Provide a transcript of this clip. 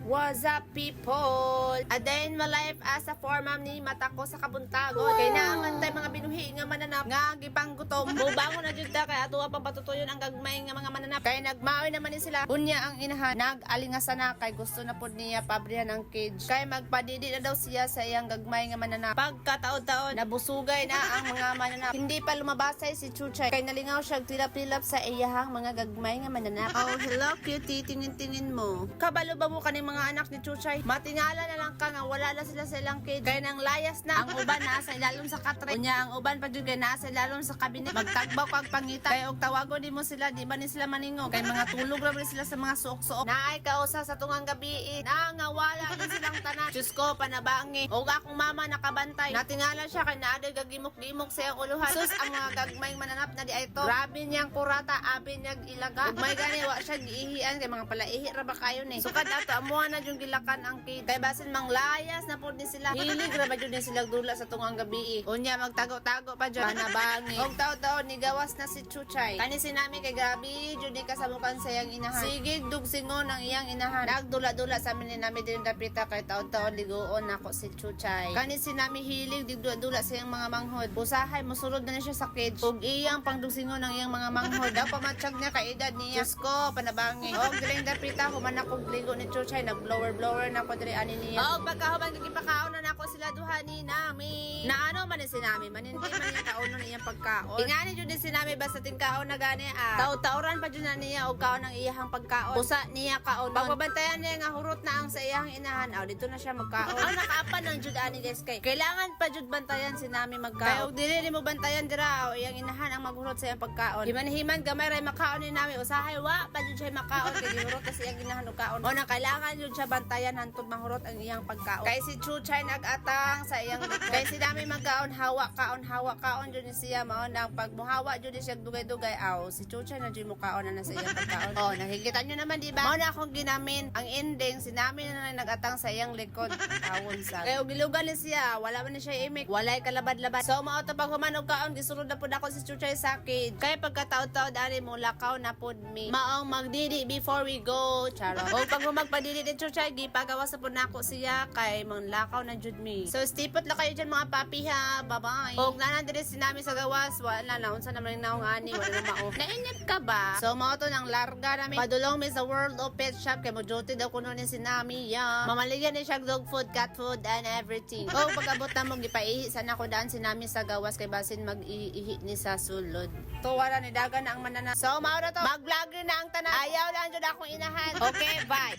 What's up, people? A day in my life as a foreman ni mata ko sa kabuntagon. Kaya naangan tayo mga binuhi nga mananap nga gipang gutom. Bubangon na dyan ta kaya atuwa pang patutuyon ang gagmay nga mga mananap. Kaya nagmaoy naman ni sila. Unya ang inahan nag-alingasa na kay gusto na po niya pabrihan ang cage. Kaya magpadidi na daw siya sa iyang gagmay nga mananap. Pagkataon-taon nabusugay na ang mga mananap. Hindi pa lumabasay si Chuchay. Kaya nalingaw siya tilap-tilap sa iyahang mga gagmay nga mananap. Oh, hello cutie, tingin-tingin mo. Kabalo ba mo kaning mga anak ni Chuchay? Matingala na lang ka nga wala na sila sa ilang cage. Kaya nang layas na ang uban nasa ilalom sa katre. Unya ang uban pa dyan kaya nasa ilalom sa kabinet. Magtagbaw kag pangita. Kaya og tawago di mo sila, di ba ni sila maningo? Kaya mga tulog ra sila sa mga suok-suok. Naay kausa sa tungang gabi. Nangawala din silang tanan. Diyos ko, panabangi. Og akong mama nakabantay. Natingala siya kay naaday gagimok-gimok sa iyang uluhan. Sus, ang mga gagmay mananap na di ay to. Grabe niyang kurata, abi niyang ilaga. Ug may gani, wa siya giihian. Kaya mga palaihi ra ba kayo ni? Sukad ato, amuha na yung gilakan ang kid. Kaya basin mang layas na po din sila. Hilig ra ba yun din sila dula sa tungang gabi. Unya, magtago-tago pa dyan. Panabangi. Og taon-taon, nigawas na si Chuchay. Kani sinami kay grabe, dyan di kasamukan sa iyang inahan. Sigig, dugsingon ang iyang inahan. Nagdula-dula sa amin ni nami din dapita kay taon-taon ligoon ako si Chuchay. Kani sinami hilig, digdula-dula sa iyang mga manghod. Usahay, musulod na siya sa cage. Og iyang pangdugsingon ang iyang mga manghod. Daw pamatsyag niya kay edad niya. Diyos ko, panabangi. Og diring dapita, human akong ligo ni Chuchay. Nag-blower-blower na ko diri ani niya. Og pagkahuman gagipakaon na ako sila duha ni nami. Na ano man ni sinami, manindi man niya kaunon iyang pagkaon. Ingani jud ni sinami basta tingkaon na gani Taw-tauran pa jud na niya og kaon ang iyang pagkaon. Usa niya kaon. Pagbabantayan niya nga hurot na ang sa iyang inahan. Dito na siya magkaon. Ang nakaapan ng jud ani guys kay. Kailangan pa jud bantayan si nami magkaon. Kaya og dili ni mo bantayan dira iyang inahan ang maghurot sa iyang pagkaon. Himan-himan gamay ray makaon ni nami. Usahay wa pa jud siya makaon kay gihurot sa iyang inahan og kaon. O na kailangan jud siya bantayan hantod mahurot ang iyang pagkaon. Kay si Chuchay nag-atang sa iyang kay si nami magkaon hawa kaon jud ni siya mao na pagmuhawa jud siya dugay-dugay si Chuchay na jud mo kaon na sa iyang pagkaon. Nahigitan nyo naman di ba? Mao na akong ginamin ang ending si nami na nag-atang sa iyang likod. Tawon sa. Kaya og gilugan ni siya, wala man ni siya imik, walay kalabad-labad. So mao to pag human og kaon gisulod na pud ako si Chuchay sa kid. Kaya pagkataon-taon ani mo lakaw na pud mi. Maong magdidi before we go. Charo. Og pag magpadidi ni Chuchay gipagawas sa pud nako siya kay manglakaw na jud mi. So stipot la kayo dyan mga papi ha. Bye-bye. Og nanan diri si nami sa gawas, wala na unsa naman naong ani, wala na mao. Nainip ka ba? So mao to nang larga nami. Padulong mi sa World of Pet Shop kay mo duty daw kuno ni si nami ya. Mamaligyan ni siya dog food, cat food and everything. Og pagabot na mo gipaihi sana ko daan si nami sa gawas kay basin mag-ihi ni sa sulod. To wala ni dagan na ang manana. So mao na to. Mag-vlog rin na ang tanan. Ayaw lang jud akong inahan. Okay, bye.